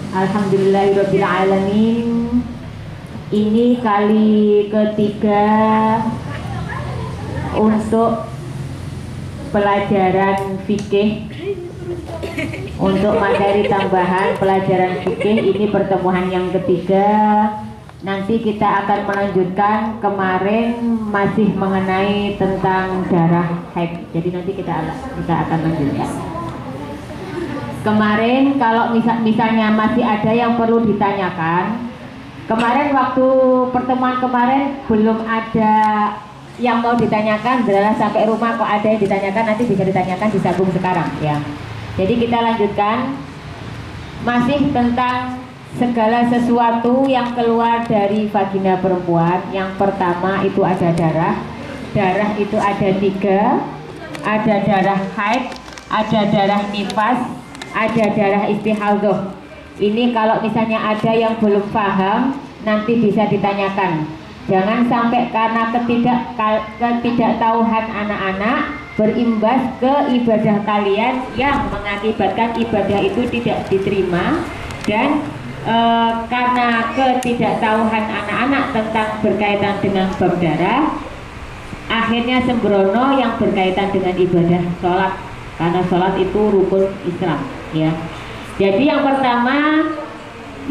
Alhamdulillahirabbil alamin. Ini kali ketiga untuk pelajaran fikih, untuk materi tambahan pelajaran fikih. Ini pertemuan yang ketiga. Nanti kita akan melanjutkan, kemarin masih mengenai tentang darah haid. Jadi nanti kita akan lanjutkan. Kemarin kalau misalnya masih ada yang perlu ditanyakan, kemarin waktu pertemuan kemarin belum ada yang mau ditanyakan, adalah sampai rumah kok ada yang ditanyakan, nanti bisa ditanyakan, disambung sekarang ya. Jadi kita lanjutkan, masih tentang segala sesuatu yang keluar dari vagina perempuan. Yang pertama itu ada darah. Darah itu ada tiga, ada darah haid, ada darah nifas, ada darah istihadhah. Ini kalau misalnya ada yang belum paham, nanti bisa ditanyakan. Jangan sampai karena ketidaktahuan anak-anak berimbas ke ibadah kalian yang mengakibatkan ibadah itu tidak diterima. Dan karena ketidaktahuan anak-anak tentang berkaitan dengan bab darah, akhirnya sembrono yang berkaitan dengan ibadah sholat, karena sholat itu rukun Islam ya. Jadi yang pertama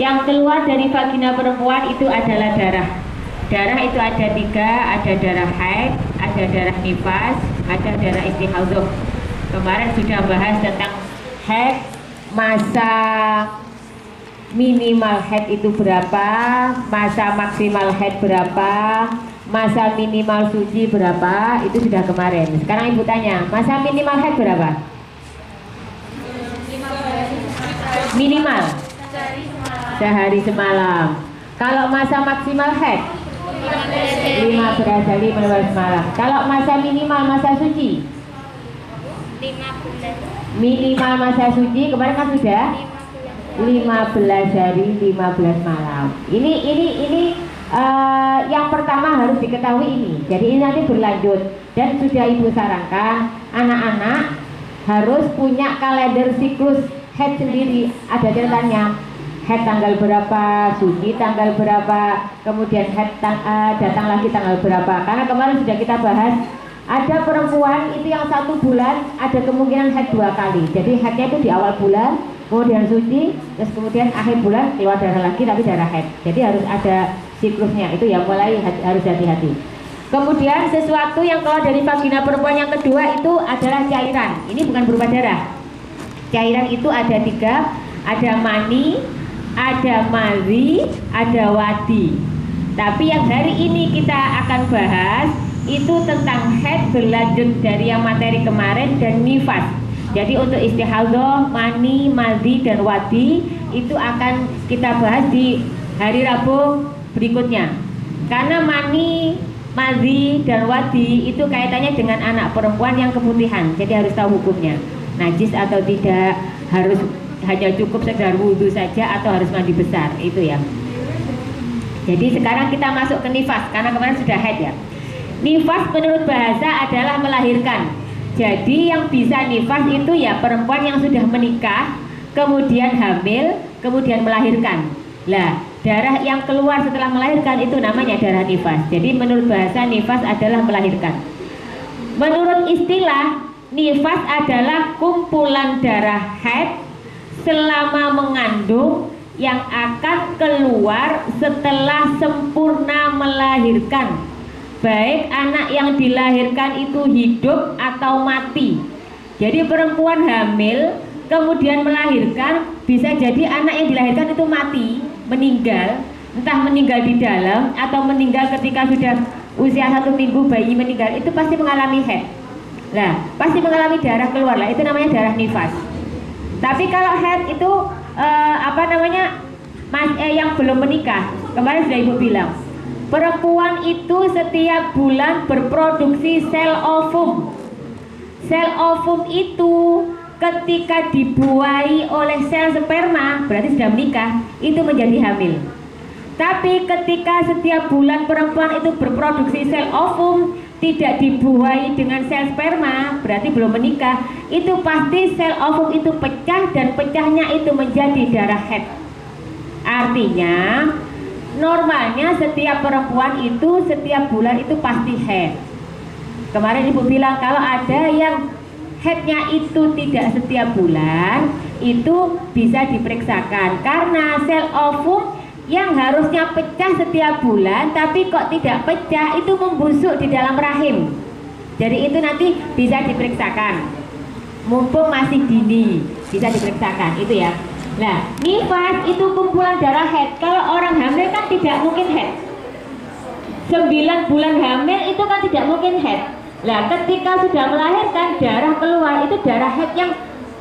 yang keluar dari vagina perempuan itu adalah darah. Darah itu ada tiga, ada darah haid, ada darah nifas, ada darah istihadhah. Kemarin sudah bahas tentang haid, masa minimal haid itu berapa, masa maksimal haid berapa, masa minimal suci berapa, itu sudah kemarin. Sekarang ibu tanya, masa minimal haid berapa? Minimal sehari semalam. Kalau masa maksimal haid 15 hari 15 malam. Kalau masa minimal masa suci 15. minimal masa suci kemarin kan sudah 15 hari 15 malam. Ini yang pertama harus diketahui ini. Jadi ini nanti berlanjut, dan sudah ibu sarankan anak-anak harus punya kalender siklus haid sendiri. Ada catatannya, haid tanggal berapa, suci tanggal berapa, kemudian haid datang lagi tanggal berapa. Karena kemarin sudah kita bahas, ada perempuan itu yang 1 bulan ada kemungkinan haid 2 kali. Jadi haidnya itu di awal bulan, kemudian suci, terus kemudian akhir bulan keluar darah lagi tapi darah haid. Jadi harus ada siklusnya, itu yang mulai harus hati-hati. Kemudian sesuatu yang keluar dari vagina perempuan yang kedua itu adalah cairan. Ini bukan berupa darah. Cairan itu ada tiga, ada mani, ada madhi, ada wadi. Tapi yang hari ini kita akan bahas itu tentang haid, berlanjut dari yang materi kemarin, dan nifas. Jadi untuk istihadhah, mani, madhi, dan wadi itu akan kita bahas di hari Rabu berikutnya. Karena mani, madhi, dan wadi itu kaitannya dengan anak perempuan yang keputihan, jadi harus tahu hukumnya. Najis atau tidak, harus hanya cukup sekedar wudhu saja atau harus mandi besar, itu ya. Jadi sekarang kita masuk ke nifas, karena kemarin sudah haid ya. Nifas menurut bahasa adalah melahirkan. Jadi yang bisa nifas itu ya perempuan yang sudah menikah, kemudian hamil, kemudian melahirkan. Lah, darah yang keluar setelah melahirkan itu namanya darah nifas. Jadi menurut bahasa nifas adalah melahirkan. Menurut istilah, nifas adalah kumpulan darah haid selama mengandung yang akan keluar setelah sempurna melahirkan, baik anak yang dilahirkan itu hidup atau mati. Jadi perempuan hamil kemudian melahirkan, bisa jadi anak yang dilahirkan itu mati, meninggal, entah meninggal di dalam atau meninggal ketika sudah usia 1 minggu bayi meninggal, itu pasti mengalami haid. Nah, pasti mengalami darah keluar lah, itu namanya darah nifas. Tapi kalau haid itu yang belum menikah, kemarin sudah ibu bilang, perempuan itu setiap bulan berproduksi sel ovum. Sel ovum itu ketika dibuai oleh sel sperma berarti sudah menikah, itu menjadi hamil. Tapi ketika setiap bulan perempuan itu berproduksi sel ovum, tidak dibuai dengan sel sperma, berarti belum menikah. Itu pasti sel ovum itu pecah, dan pecahnya itu menjadi darah haid. Artinya normalnya setiap perempuan itu setiap bulan itu pasti haid. Kemarin ibu bilang kalau ada yang haidnya itu tidak setiap bulan, itu bisa diperiksakan karena sel ovum yang harusnya pecah setiap bulan tapi kok tidak pecah, itu membusuk di dalam rahim. Jadi itu nanti bisa diperiksakan, mumpung masih dini bisa diperiksakan itu ya. Nah, nifas itu kumpulan darah haid. Kalau orang hamil kan tidak mungkin haid. 9 bulan hamil itu kan tidak mungkin haid. Nah, ketika sudah melahirkan darah keluar, itu darah haid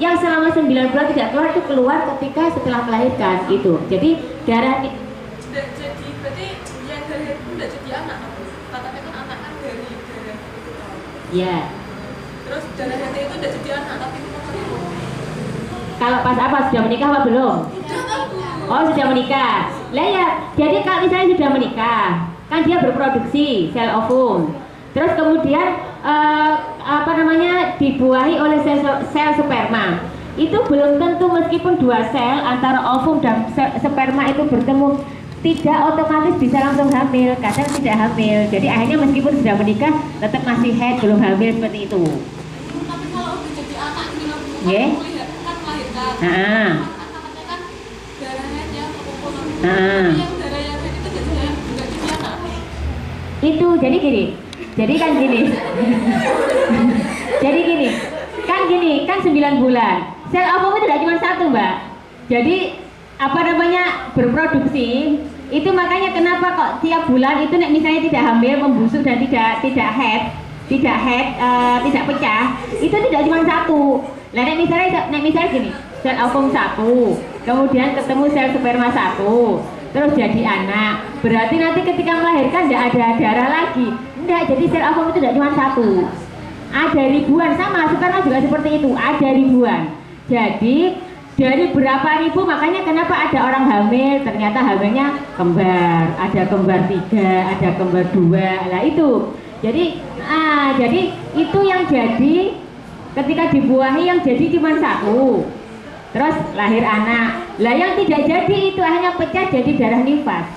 yang selama 9 bulan tidak keluar, itu keluar ketika setelah melahirkan itu. Jadi darah jadi berarti yang dari haid itu tidak jadi anak. Katanya kan anak kan dari darah itu. ya. Terus darah haid itu tidak jadi anak tapi Kalau pas apa, sudah menikah apa belum? Oh, sudah menikah. Lah ya, jadi kalau misalnya sudah menikah, kan dia berproduksi sel ovum. Terus kemudian dibuahi oleh sel sperma. Itu belum tentu, meskipun 2 sel antara ovum dan sperma itu bertemu, tidak otomatis bisa langsung hamil. Kadang tidak hamil. Jadi akhirnya meskipun sudah menikah tetap masih haid, belum hamil seperti itu. tapi kalau udah jadi anak gitu Yeah. kan melahirkan. Nah. Katanya kan darahnya yang terkumpul. Nah. Yang darah yang haid itu jadi enggak jadi anak. Itu jadi gini. Jadi kan gini. kan 9 bulan. Sel ovum itu tidak cuma 1, Mbak. Jadi berproduksi. Itu makanya kenapa kok tiap bulan itu misalnya tidak hamil, membusuk dan tidak haid, tidak pecah, itu tidak cuma 1. Lah misalnya gini, sel ovum 1, kemudian ketemu sel sperma 1, terus jadi anak. Berarti nanti ketika melahirkan tidak ada darah lagi. Enggak, jadi sel ovum itu tidak cuma 1. Ada ribuan, sama sperma juga seperti itu, ada ribuan. Jadi dari berapa ribu, makanya kenapa ada orang hamil ternyata hamilnya kembar, ada kembar 3, ada kembar 2. Lah itu. Jadi itu yang jadi ketika dibuahi yang jadi cuma 1. Terus lahir anak. Lah yang tidak jadi itu hanya pecah jadi darah nifas.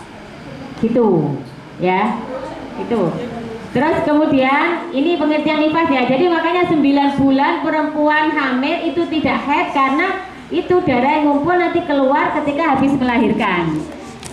Gitu. Ya. Itu. Terus kemudian ini pengertian nifas ya. Jadi makanya 9 bulan perempuan hamil itu tidak haid karena itu darah yang ngumpul nanti keluar ketika habis melahirkan.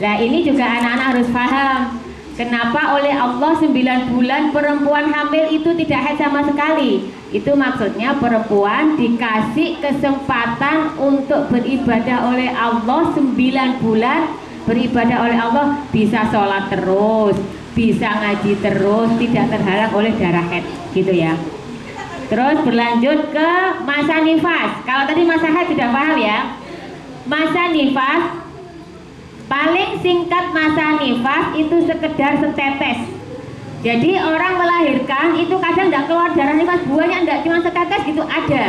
Nah ini juga anak-anak harus paham kenapa oleh Allah 9 bulan perempuan hamil itu tidak haid sama sekali. Itu maksudnya perempuan dikasih kesempatan untuk beribadah oleh Allah 9 bulan, beribadah oleh Allah, bisa sholat terus, bisa ngaji terus, tidak terhalang oleh darah haid gitu ya. Terus berlanjut ke masa nifas. Kalau tadi masa haid sudah paham ya. Masa nifas, paling singkat masa nifas itu sekedar setetes. Jadi orang melahirkan itu kadang tidak keluar darah nifas, buahnya tidak cuma setetes gitu, ada.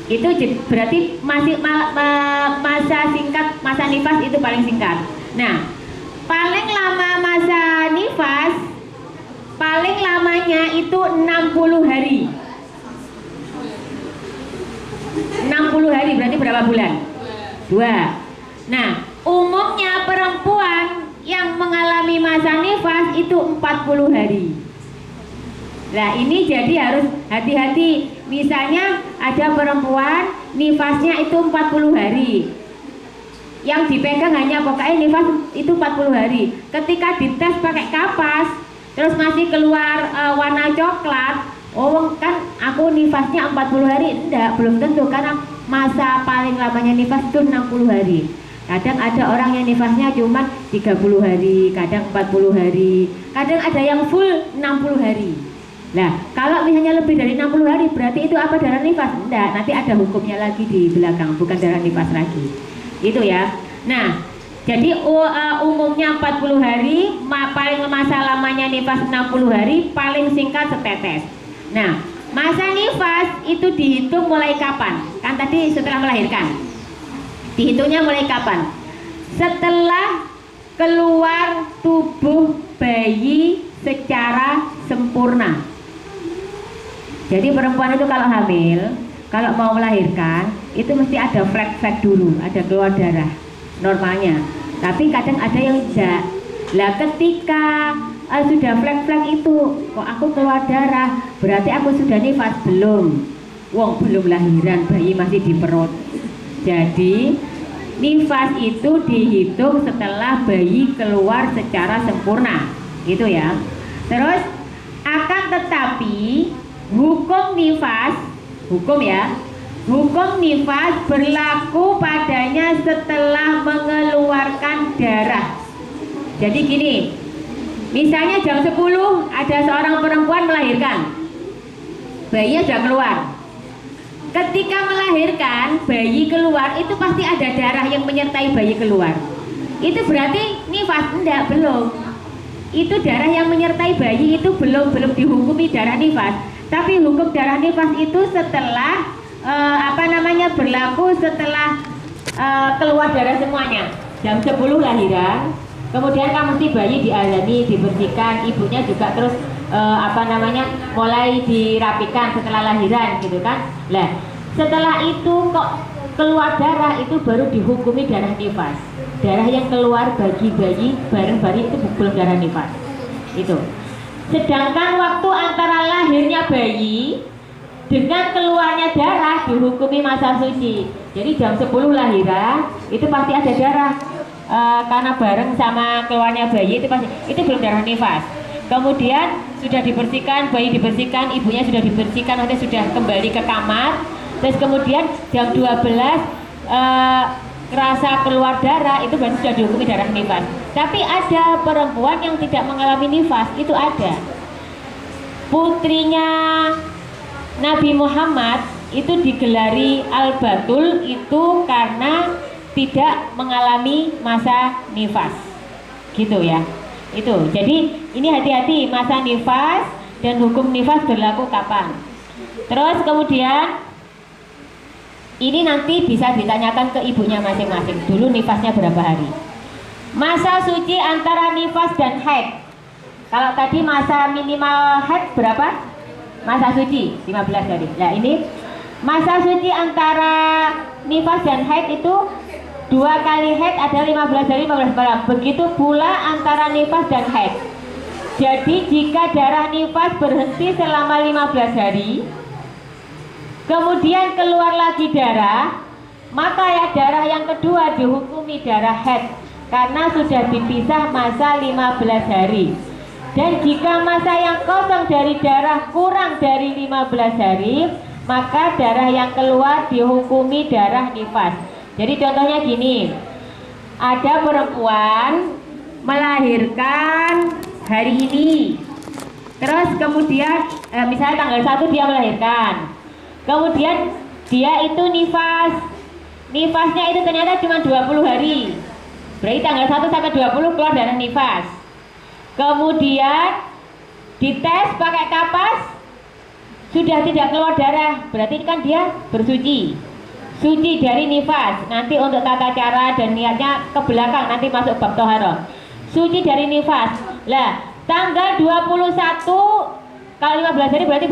Itu berarti masih masa singkat, masa nifas itu paling singkat. Nah, paling lama masa nifas, paling lamanya itu 60 hari. 60 hari berarti berapa bulan? 2. Nah, umumnya perempuan yang mengalami masa nifas itu 40 hari. Nah, ini jadi harus hati-hati. Misalnya ada perempuan nifasnya itu 40 hari. Yang dipegang hanya pokoknya nifas itu 40 hari. Ketika dites pakai kapas, terus masih keluar warna coklat, oh kan aku nifasnya 40 hari. Enggak, belum tentu, karena masa paling lamanya nifas itu 60 hari. Kadang ada orang yang nifasnya cuma 30 hari, kadang 40 hari, kadang ada yang full 60 hari. Nah, kalau misalnya lebih dari 60 hari berarti itu apa, darah nifas? Enggak, nanti ada hukumnya lagi di belakang, bukan darah nifas lagi. Itu ya. Nah, jadi umumnya 40 hari, paling masa lamanya nifas 60 hari, paling singkat setetes. Nah, masa nifas itu dihitung mulai kapan? Kan tadi setelah melahirkan. Dihitungnya mulai kapan? Setelah keluar tubuh bayi secara sempurna. Jadi perempuan itu kalau hamil, kalau mau melahirkan, itu mesti ada flek-flek dulu, ada keluar darah. normalnya. Tapi kadang ada yang tidak. Lah ketika sudah flek-flek itu, kok aku keluar darah, berarti aku sudah nifas belum? Wong belum lahiran, bayi masih di perut. Jadi nifas itu dihitung setelah bayi keluar secara sempurna, gitu ya. Terus akan tetapi hukum nifas, hukum nifas berlaku padanya setelah mengeluarkan darah. Jadi gini, misalnya jam 10 ada seorang perempuan melahirkan, bayinya sudah keluar. Ketika melahirkan, bayi keluar itu pasti ada darah yang menyertai bayi keluar. Itu berarti nifas? Enggak, belum. Itu darah yang menyertai bayi itu belum dihukumi darah nifas. Tapi hukum darah nifas itu setelah berlaku setelah keluar darah semuanya. Jam 10 lahiran, kemudian kan mesti bayi diazani, dibersihkan, ibunya juga terus mulai dirapikan setelah lahiran gitu kan. Lah, setelah itu kok keluar darah itu baru dihukumi darah nifas. Darah yang keluar bagi bayi bareng-bareng itu belum darah nifas. Itu. Sedangkan waktu antara lahirnya bayi dengan keluarnya darah dihukumi masa suci. Jadi jam 10 lahiran itu pasti ada darah. Karena bareng sama keluarnya bayi itu belum darah nifas. Kemudian sudah dibersihkan, bayi dibersihkan, ibunya sudah dibersihkan, nanti sudah kembali ke kamar. Terus kemudian jam 12 rasa keluar darah itu berarti sudah dihukumi darah nifas. Tapi ada perempuan yang tidak mengalami nifas, itu ada. Putrinya Nabi Muhammad itu digelari Al-Batul itu karena tidak mengalami masa nifas, gitu ya. Itu. Jadi ini hati-hati masa nifas dan hukum nifas berlaku kapan. Terus kemudian ini nanti bisa ditanyakan ke ibunya masing-masing. Dulu nifasnya berapa hari? Masa suci antara nifas dan haid. Kalau tadi masa minimal haid berapa? Masa suci 15 hari. Nah ini masa suci antara nifas dan haid itu 2 kali haid ada 15 hari 15 malam. Begitu pula antara nifas dan haid. Jadi jika darah nifas berhenti selama 15 hari, kemudian keluar lagi darah, maka ya darah yang kedua dihukumi darah haid karena sudah dipisah masa 15 hari. Dan jika masa yang kosong dari darah kurang dari 15 hari, maka darah yang keluar dihukumi darah nifas. Jadi contohnya gini, ada perempuan melahirkan hari ini, terus kemudian misalnya tanggal 1 dia melahirkan, kemudian dia itu nifasnya itu ternyata cuma 20 hari, berarti tanggal 1 sampai 20 keluar darah nifas. Kemudian dites pakai kapas, sudah tidak keluar darah, berarti kan dia bersuci, suci dari nifas. Nanti untuk tata cara dan niatnya ke belakang, nanti masuk bab toharoh. Suci dari nifas. Lah, tanggal 21 kali 15 hari berarti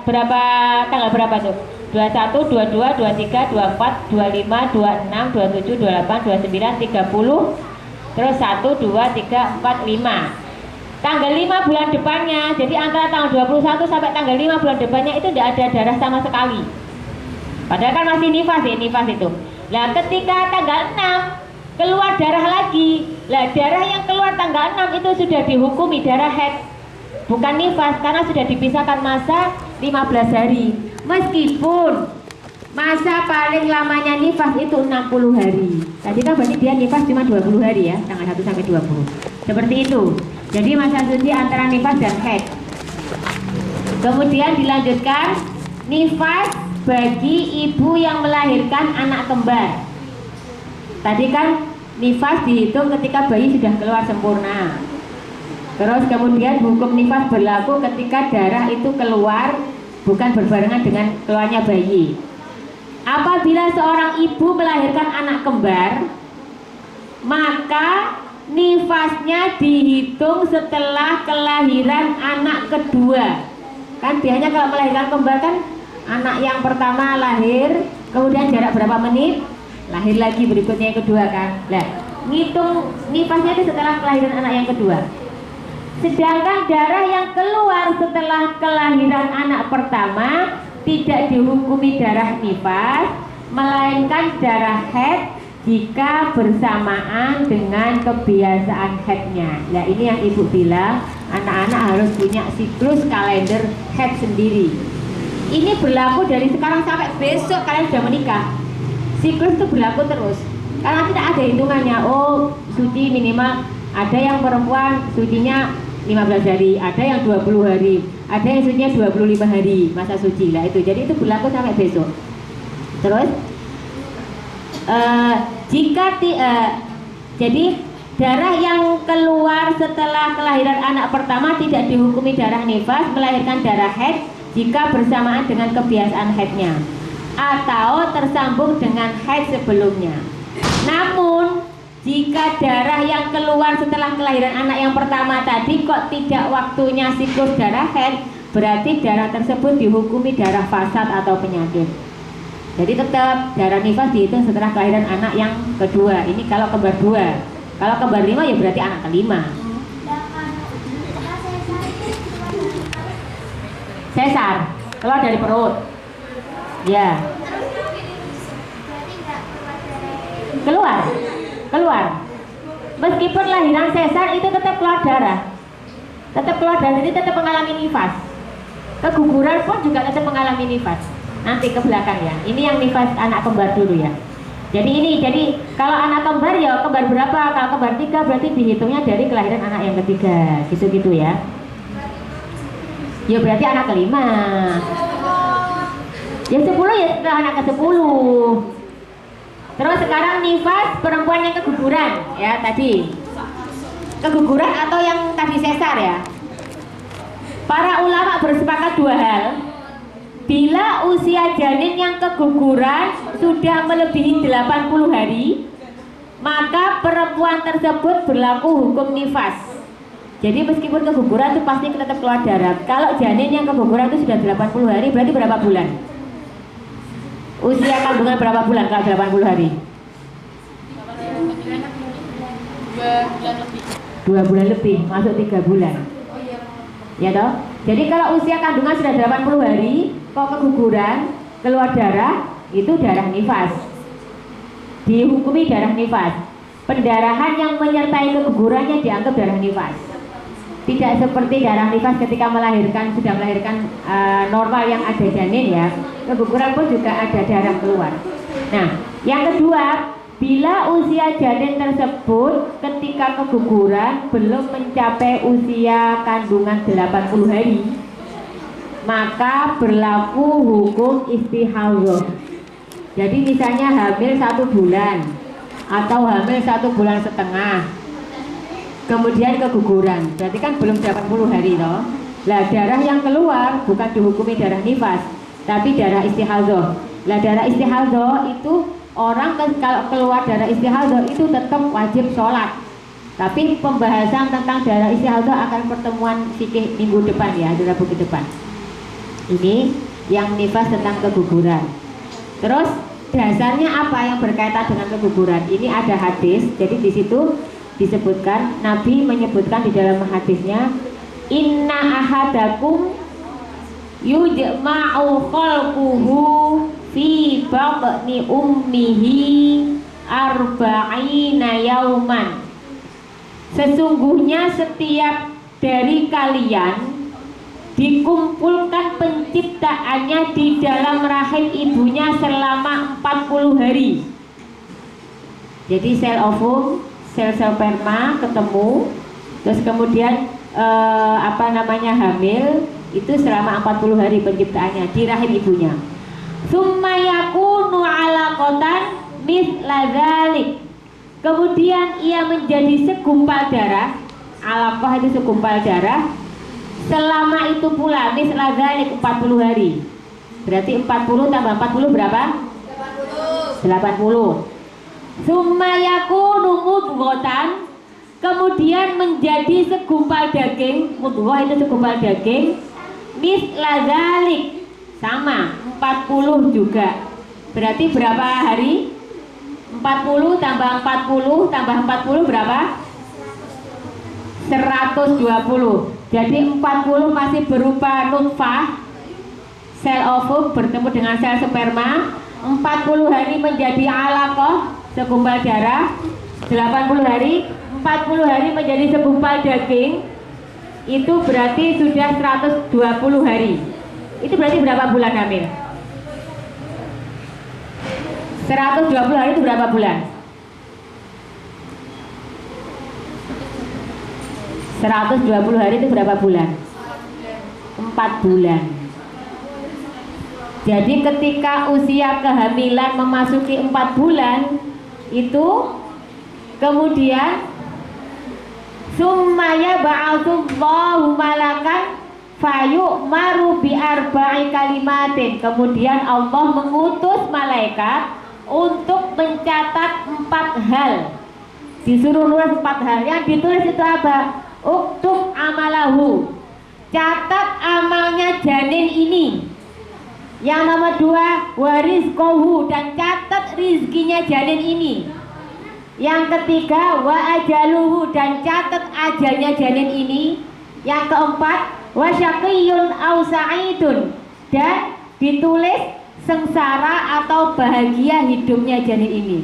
berapa tanggal berapa tuh? 21, 22, 23, 24, 25, 26, 27, 28, 29, 30. Terus 1, 2, 3, 4, 5. Tanggal 5 bulan depannya. Jadi antara tanggal 21 sampai tanggal 5 bulan depannya itu tidak ada darah sama sekali. Padahal kan masih nifas ya, nifas itu. Nah ketika tanggal 6 keluar darah lagi. Lah darah yang keluar tanggal 6 itu sudah dihukumi darah haid, bukan nifas, karena sudah dipisahkan masa 15 hari. Meskipun masa paling lamanya nifas itu 60 hari. Tadi kan berarti dia nifas cuma 20 hari ya, tanggal 1 sampai 20. Seperti itu. Jadi masa suci antara nifas dan haid. Kemudian dilanjutkan nifas bagi ibu yang melahirkan anak kembar. Tadi kan nifas dihitung ketika bayi sudah keluar sempurna. Terus kemudian hukum nifas berlaku ketika darah itu keluar bukan berbarengan dengan keluarnya bayi. Apabila seorang ibu melahirkan anak kembar, maka nifasnya dihitung setelah kelahiran anak kedua. Kan biasanya kalau melahirkan kembar kan anak yang pertama lahir, kemudian jarak berapa menit, lahir lagi berikutnya yang kedua kan. Nah, ngitung nifasnya itu setelah kelahiran anak yang kedua. Sedangkan darah yang keluar setelah kelahiran anak pertama tidak dihukumi darah nifas, melainkan darah haid jika bersamaan dengan kebiasaan haidnya. Nah, ini yang ibu bilang, anak-anak harus punya siklus kalender haid sendiri. Ini berlaku dari sekarang sampai besok kalian sudah menikah. Siklus itu berlaku terus, karena tidak ada hitungannya. Oh, suci minimal, ada yang perempuan sucinya 15 hari, ada yang 20 hari, ada yang sucinya 25 hari masa suci lah itu. Jadi itu berlaku sampai besok. Terus jadi darah yang keluar setelah kelahiran anak pertama tidak dihukumi darah nifas, melahirkan darah haid jika bersamaan dengan kebiasaan haidnya atau tersambung dengan haid sebelumnya. Namun jika darah yang keluar setelah kelahiran anak yang pertama tadi kok tidak waktunya siklus darah haid, berarti darah tersebut dihukumi darah fasad atau penyakit. Jadi tetap darah nifas dihitung setelah kelahiran anak yang kedua. Ini kalau kembar 2. Kalau kembar 5 ya berarti anak kelima. Sesar, keluar dari perut. Ya. Keluar. Meskipun lahiran sesar itu tetap keluar darah. Jadi tetap mengalami nifas. Keguguran pun juga tetap mengalami nifas. Nanti ke belakang ya. Ini yang nifas anak kembar dulu ya. Jadi kalau anak kembar ya kembar berapa? Kalau kembar 3 berarti dihitungnya dari kelahiran anak yang ketiga. Gitu ya. Ya berarti anak kelima. Ya 10 ya setelah anak ke-10. Terus sekarang nifas perempuan yang keguguran ya tadi. Keguguran atau yang tadi sesar ya. Para ulama bersepakat 2 hal. Bila usia janin yang keguguran sudah melebihi 80 hari, maka perempuan tersebut berlaku hukum nifas. Jadi meskipun keguguran itu pasti tetap keluar darah. Kalau janin yang keguguran itu sudah 80 hari, berarti berapa bulan? Usia kandungan berapa bulan kalau 80 hari? 2 bulan lebih, masuk 3 bulan. Ya toh? Jadi kalau usia kandungan sudah 80 hari, kok keguguran, keluar darah, itu darah nifas. Dihukumi darah nifas. Pendarahan yang menyertai kegugurannya dianggap darah nifas. Tidak seperti darah nifas ketika sudah melahirkan normal yang ada janin ya. Keguguran pun juga ada darah keluar. Nah, yang kedua, bila usia janin tersebut ketika keguguran belum mencapai usia kandungan 80 hari, maka berlaku hukum istihadhah. Jadi misalnya hamil 1 bulan atau hamil 1 bulan setengah, kemudian keguguran, berarti kan belum 80 hari toh. Lah darah yang keluar bukan dihukumi darah nifas, tapi darah istihadhah. Lah darah istihadhah itu orang kalau keluar darah istihadhah itu tetap wajib sholat. Tapi pembahasan tentang darah istihadhah akan pertemuan fikih minggu depan ya, di Rabu ke depan. Ini yang nifas tentang keguguran. Terus dasarnya apa yang berkaitan dengan keguguran? Ini ada hadis. Jadi di situ disebutkan, Nabi menyebutkan di dalam hadisnya, inna ahadakum yujma'u khalquhu fi batni ummihi arba'ina yauman. Sesungguhnya setiap dari kalian dikumpulkan penciptaannya di dalam rahim ibunya selama 40 hari. Jadi sel ovum, sel sperma ketemu, terus kemudian hamil itu selama 40 hari penciptaannya di rahim ibunya. Summa yakunu alaqatan mithla dzalik. Kemudian ia menjadi segumpal darah. Alaqah itu segumpal darah. Selama itu pula mithla dzalik 40 hari. Berarti 40 tambah 40 berapa? 80. Summa yakunu mudghatan. Kemudian menjadi segumpal daging. Mudghah itu segumpal daging. Mithla dzalik sama 40 juga. Berarti berapa hari? 40 tambah 40 tambah 40 berapa? 120. Jadi 40 masih berupa nutfah, sel ovum bertemu dengan sel sperma. 40 hari menjadi alaqah, segumpal darah. 80 hari, 40 hari menjadi segumpal daging. Itu berarti sudah 120 hari. Itu berarti berapa bulan hamil? 120 hari itu berapa bulan? 120 hari itu berapa bulan? 4 bulan. Jadi ketika usia kehamilan memasuki 4 bulan itu kemudian summaya ba'atsullahu malakan fayu'maru bi arba'i kalimatin. Kemudian Allah mengutus malaikat untuk mencatat 4 hal. Disuruh nulis 4 hal. Yang ditulis itu apa? Uktub amalahu. Catat amalnya janin ini. Yang nomor 2, warizqahu, dan catat rizkinya janin ini. Yang ketiga, wa ajaluhu, dan catat ajalnya janin ini. Yang keempat, wa syaqiyyun aw sa'idun, dan ditulis sengsara atau bahagia hidupnya janin ini.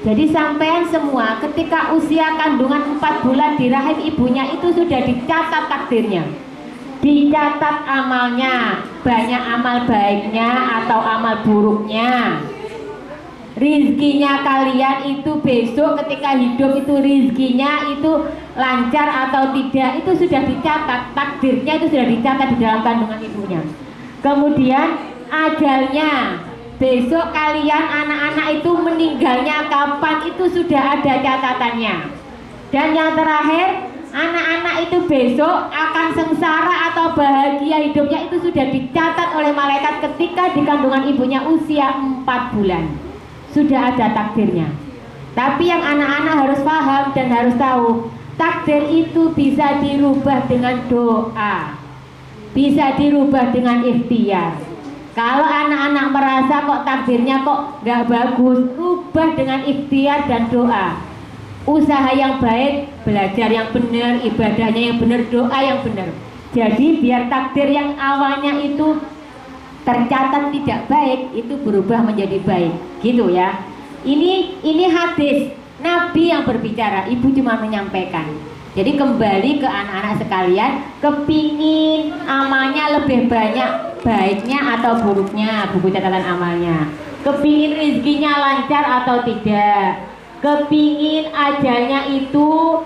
Jadi sampean semua ketika usia kandungan 4 bulan di rahim ibunya itu sudah dicatat takdirnya, dicatat amalnya, banyak amal baiknya atau amal buruknya. Rizkinya kalian itu besok ketika hidup itu rizkinya itu lancar atau tidak, itu sudah dicatat, takdirnya itu sudah dicatat di dalam kandungan ibunya. Kemudian ajalnya, besok kalian anak-anak itu meninggalnya kapan, itu sudah ada catatannya. Dan yang terakhir, anak-anak itu besok akan sengsara atau bahagia hidupnya itu sudah dicatat oleh malaikat ketika di kandungan ibunya usia 4 bulan. Sudah ada takdirnya. Tapi yang anak-anak harus paham dan harus tahu, takdir itu bisa dirubah dengan doa, bisa dirubah dengan ikhtiar. Kalau anak-anak merasa kok takdirnya kok gak bagus, rubah dengan ikhtiar dan doa. Usaha yang baik, belajar yang benar, ibadahnya yang benar, doa yang benar. Jadi biar takdir yang awalnya itu tercatat tidak baik itu berubah menjadi baik, gitu ya. Ini hadis Nabi yang berbicara, ibu cuma menyampaikan. Jadi kembali ke anak-anak sekalian, kepingin amalnya lebih banyak baiknya atau buruknya, buku catatan amalnya. Kepingin rezekinya lancar atau tidak. Kepingin ajalnya itu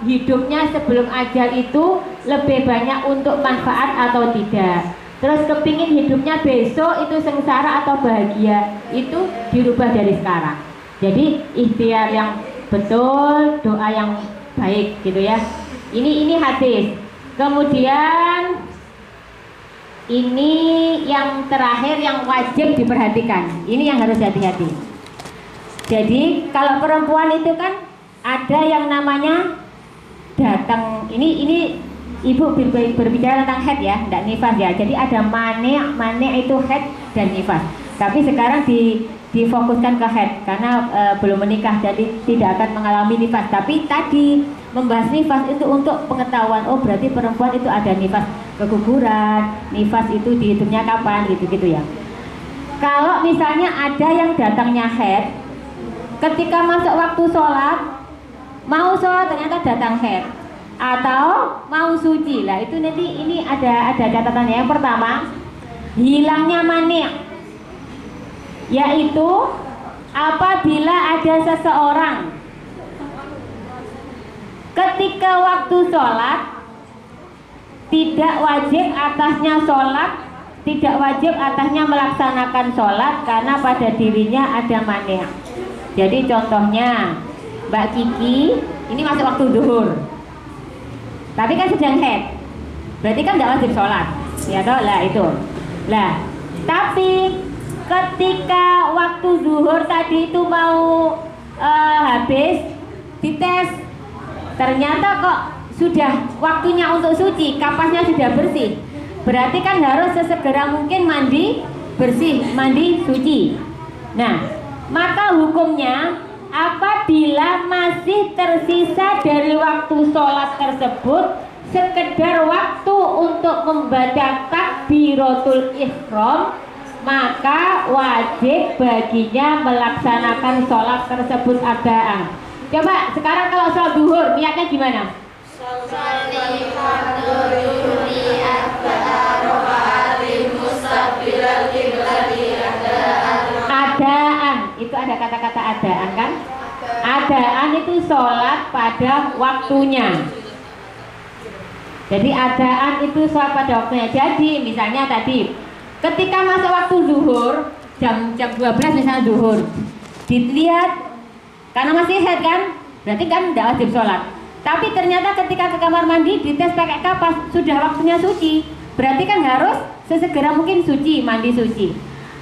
hidupnya sebelum ajal itu lebih banyak untuk manfaat atau tidak. Terus kepingin hidupnya besok itu sengsara atau bahagia, itu dirubah dari sekarang. Jadi ikhtiar yang betul, doa yang baik, gitu ya. Ini hadis. Kemudian ini yang terakhir yang wajib diperhatikan. Ini yang harus hati-hati. Jadi kalau perempuan itu kan ada yang namanya datang. Ini ibu berbicara tentang haid ya, tidak nifas ya. Jadi ada mani itu haid dan nifas. Tapi sekarang difokuskan ke haid karena belum menikah, jadi tidak akan mengalami nifas. Tapi tadi membahas nifas itu untuk pengetahuan. Oh berarti perempuan itu ada nifas keguguran, nifas itu dihitungnya kapan, gitu-gitu ya. Kalau misalnya ada yang datangnya haid, ketika masuk waktu sholat, mau sholat ternyata datang haid, atau mau suci lah, itu nanti ini ada catatannya. Yang pertama, hilangnya mani, yaitu apabila ada seseorang ketika waktu sholat tidak wajib atasnya sholat, tidak wajib atasnya melaksanakan sholat karena pada dirinya ada mani. Jadi contohnya Mbak Kiki ini masuk waktu duhur, tapi kan sedang haid, berarti kan tidak wajib sholat, ya toh lah itu. Lah, tapi ketika waktu zuhur tadi itu mau habis dites, ternyata kok sudah waktunya untuk suci, kapasnya sudah bersih, berarti kan harus sesegera mungkin mandi bersih, mandi suci. Nah, Maka hukumnya apabila masih tersisa dari waktu sholat tersebut sekedar waktu untuk membaca takbiratul ihram, maka wajib baginya melaksanakan sholat tersebut adaan. Coba sekarang kalau sholat duhur niatnya gimana? Adaan, itu ada kata-kata adaan kan? Adaan itu sholat pada waktunya. Jadi adaan itu sholat pada waktunya. Jadi misalnya tadi ketika masuk waktu zuhur jam 12 misalnya zuhur, dilihat karena masih head kan, berarti kan tidak wajib sholat. Tapi ternyata ketika ke kamar mandi dites pakai kapas, sudah waktunya suci, berarti kan harus sesegera mungkin suci, mandi suci.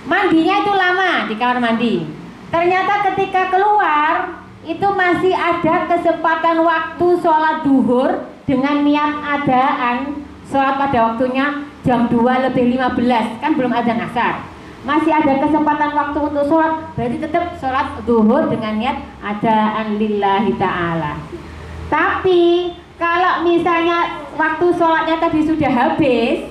Mandinya itu lama di kamar mandi. Ternyata ketika keluar itu masih ada kesempatan waktu sholat duhur dengan niat adaan, sholat pada waktunya jam 2:15, kan belum azan asar. Masih ada kesempatan waktu untuk sholat, berarti tetap sholat duhur dengan niat adaan lillahi ta'ala. Tapi kalau misalnya waktu sholatnya tadi sudah habis,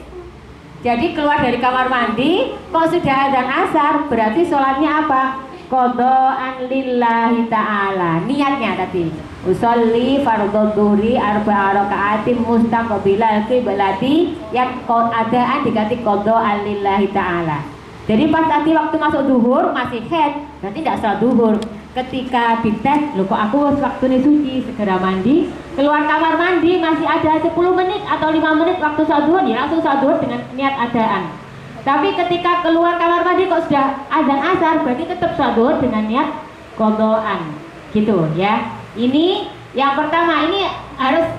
jadi keluar dari kamar mandi kok sudah azan asar, berarti sholatnya apa? Qadhaan lillahi ta'ala. Niatnya tadi usolli fardhu dhuhri arba'a raka'atin mustaqbilal qiblati, yang adaan diganti qadhaan lillahi ta'ala. Jadi pas tadi waktu masuk duhur masih head, berarti tidak sholat duhur. Ketika dites, loh kok aku waktu ini suci, segera mandi, keluar kamar mandi masih ada 10 menit atau 5 menit waktu sholat duhur, ya langsung sholat duhur dengan niat adaan. Tapi ketika keluar kamar mandi kok sudah azan asar, berarti tetap sholat duhur dengan niat qadhaan. Gitu ya. Ini yang pertama, ini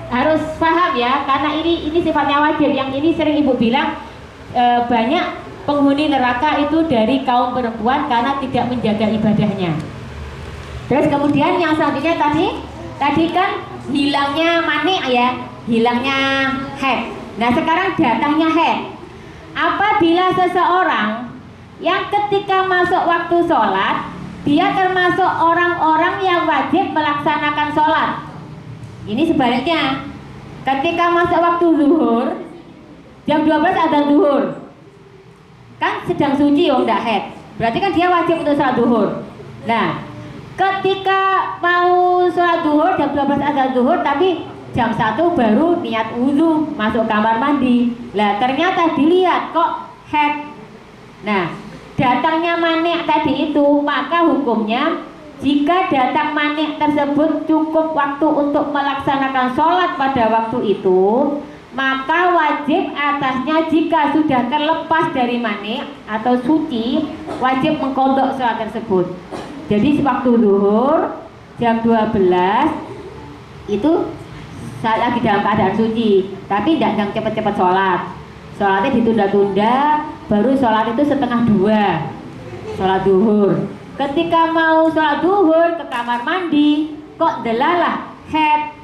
harus paham ya, karena ini sifatnya wajib. Yang ini sering ibu bilang banyak penghuni neraka itu dari kaum perempuan karena tidak menjaga ibadahnya. Terus kemudian yang selanjutnya tadi kan hilangnya mani ya, hilangnya haid. Nah sekarang datangnya haid. Apabila seseorang yang ketika masuk waktu sholat, dia termasuk orang-orang yang wajib melaksanakan sholat. Ini sebaliknya, ketika masuk waktu zuhur, jam 12 adzan zuhur, kan sedang suci tidak haid, berarti kan dia wajib untuk sholat zuhur. Nah ketika mau sholat zuhur jam 12 adzan zuhur, tapi jam 1 baru niat wudhu masuk kamar mandi. Lah ternyata dilihat kok haid. Nah datangnya manik tadi itu, maka hukumnya jika datang manik tersebut cukup waktu untuk melaksanakan sholat pada waktu itu, maka wajib atasnya jika sudah terlepas dari manik atau suci, wajib mengqadha sholat tersebut. Jadi waktu zuhur jam 12 itu saat lagi dalam keadaan suci, tapi tidak cepat-cepat sholat. Sholatnya ditunda-tunda, baru sholat itu 1:30 sholat zuhur. Ketika mau sholat zuhur ke kamar mandi, kok delalah haid.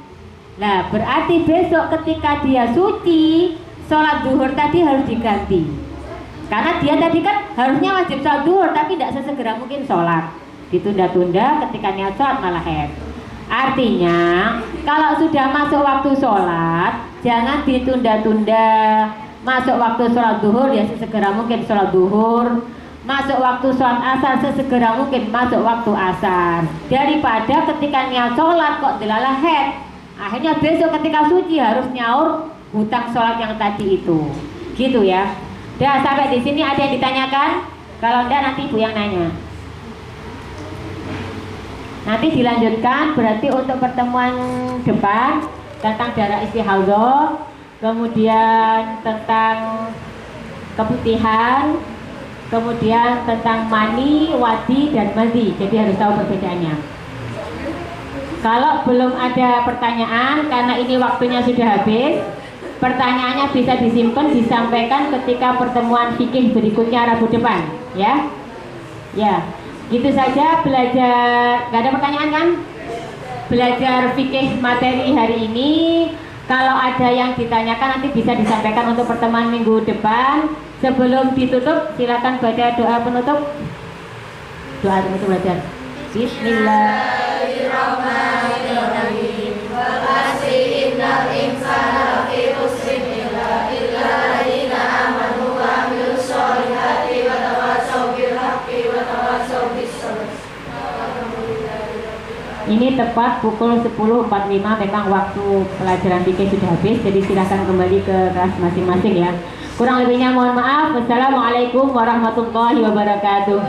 Nah berarti besok ketika dia suci, sholat zuhur tadi harus diganti. Karena dia tadi kan harusnya wajib sholat zuhur, tapi tidak sesegera mungkin sholat, ditunda-tunda, ketika niat sholat malah haid. Artinya kalau sudah masuk waktu sholat, jangan ditunda-tunda. Masuk waktu sholat zuhur ya sesegera mungkin sholat zuhur. Masuk waktu sholat asar sesegera mungkin masuk waktu asar, daripada ketika niat sholat kok delalah haid. Akhirnya besok ketika suci harus nyaur hutang sholat yang tadi itu. Gitu ya. Dah sampai di sini ada yang ditanyakan? Kalau enggak nanti ibu yang nanya. Nanti dilanjutkan berarti untuk pertemuan depan tentang darah istihadhah, kemudian tentang keputihan, kemudian tentang mani, wadi, dan madhi. Jadi harus tahu perbedaannya. Kalau belum ada pertanyaan, karena ini waktunya sudah habis, pertanyaannya bisa disimpan, disampaikan ketika pertemuan fikih berikutnya Rabu depan, ya. Ya, gitu saja belajar. Gak ada pertanyaan kan? Belajar fikih materi hari ini. Kalau ada yang ditanyakan nanti bisa disampaikan untuk pertemuan minggu depan. Sebelum ditutup, silakan baca doa penutup. Doa itu belajar. Bismillah. Ini tepat pukul 10.45, memang waktu pelajaran fikih sudah habis, jadi silahkan kembali ke kelas masing-masing ya. Kurang lebihnya mohon maaf. Wassalamualaikum warahmatullahi wabarakatuh.